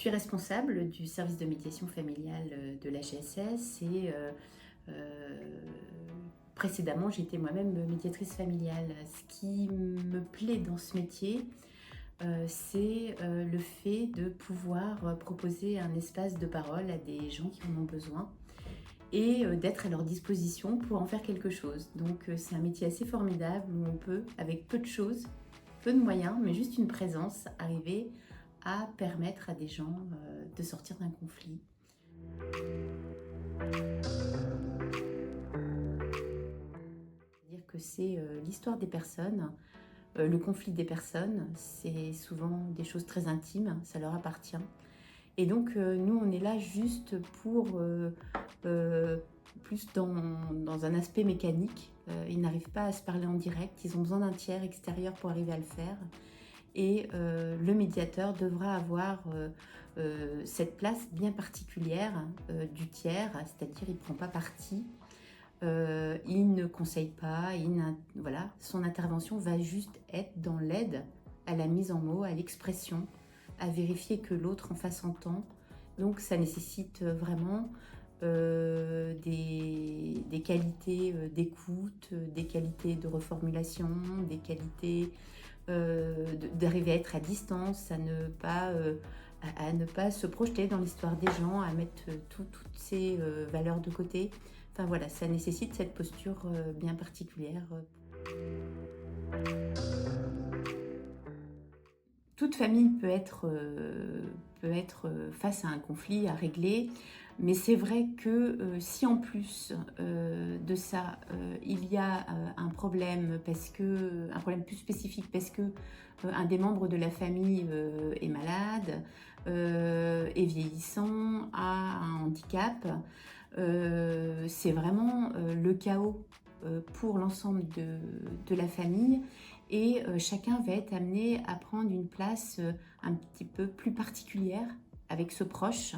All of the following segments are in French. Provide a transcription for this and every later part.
suis responsable du service de médiation familiale de la GSS et précédemment j'étais moi-même médiatrice familiale. Ce qui me plaît dans ce métier, c'est le fait de pouvoir proposer un espace de parole à des gens qui en ont besoin et d'être à leur disposition pour en faire quelque chose. Donc c'est un métier assez formidable où on peut, avec peu de choses, peu de moyens, mais juste une présence, arriver à permettre à des gens de sortir d'un conflit. C'est-à-dire que c'est l'histoire des personnes, le conflit des personnes, c'est souvent des choses très intimes, ça leur appartient. Et donc nous, on est là juste pour euh, plus dans un aspect mécanique. Ils n'arrivent pas à se parler en direct, ils ont besoin d'un tiers extérieur pour arriver à le faire. Et le médiateur devra avoir cette place bien particulière du tiers, c'est-à-dire il ne prend pas parti, il ne conseille pas, voilà, son intervention va juste être dans l'aide à la mise en mots, à l'expression, à vérifier que l'autre en face entend. Donc ça nécessite vraiment des qualités d'écoute, des qualités de reformulation, des qualités d'arriver à être à distance, à ne pas se projeter dans l'histoire des gens, à mettre toutes ces valeurs de côté. Enfin voilà, ça nécessite cette posture bien particulière. Toute famille peut être face à un conflit à régler, mais c'est vrai que si en plus de ça, il y a un problème plus spécifique parce que un des membres de la famille est malade, est vieillissant, a un handicap, c'est vraiment le chaos pour l'ensemble de la famille. Et chacun va être amené à prendre une place un petit peu plus particulière avec ce proche.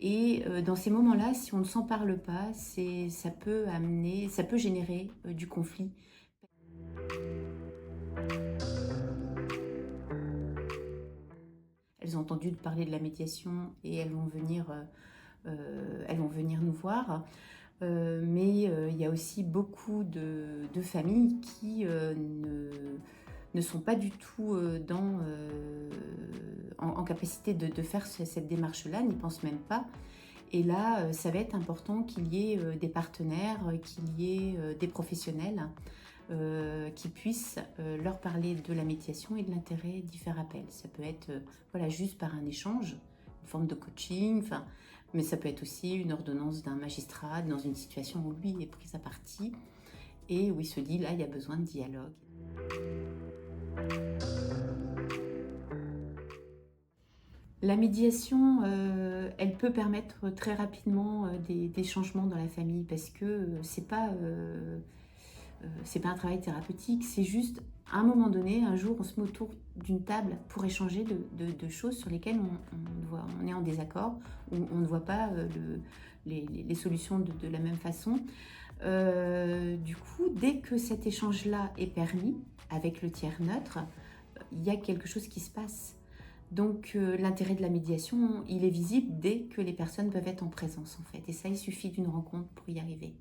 Et dans ces moments-là, si on ne s'en parle pas, ça peut générer du conflit. Elles ont entendu parler de la médiation et elles vont venir nous voir. Mais il y a aussi beaucoup de familles qui ne sont pas du tout en capacité de faire cette démarche-là, n'y pensent même pas. Et là, ça va être important qu'il y ait des partenaires, qu'il y ait des professionnels qui puissent leur parler de la médiation et de l'intérêt d'y faire appel. Ça peut être voilà, juste par un échange, une forme de coaching, mais ça peut être aussi une ordonnance d'un magistrat dans une situation où lui est pris à partie et où il se dit là, il y a besoin de dialogue. La médiation, elle peut permettre très rapidement des changements dans la famille parce que c'est pas un travail thérapeutique, c'est juste à un moment donné, un jour, on se met autour d'une table pour échanger de choses sur lesquelles on est en désaccord, on ne voit pas les solutions de la même façon. Du coup, dès que cet échange-là est permis avec le tiers neutre, il y a quelque chose qui se passe. Donc l'intérêt de la médiation, il est visible dès que les personnes peuvent être en présence en fait. Et ça, il suffit d'une rencontre pour y arriver.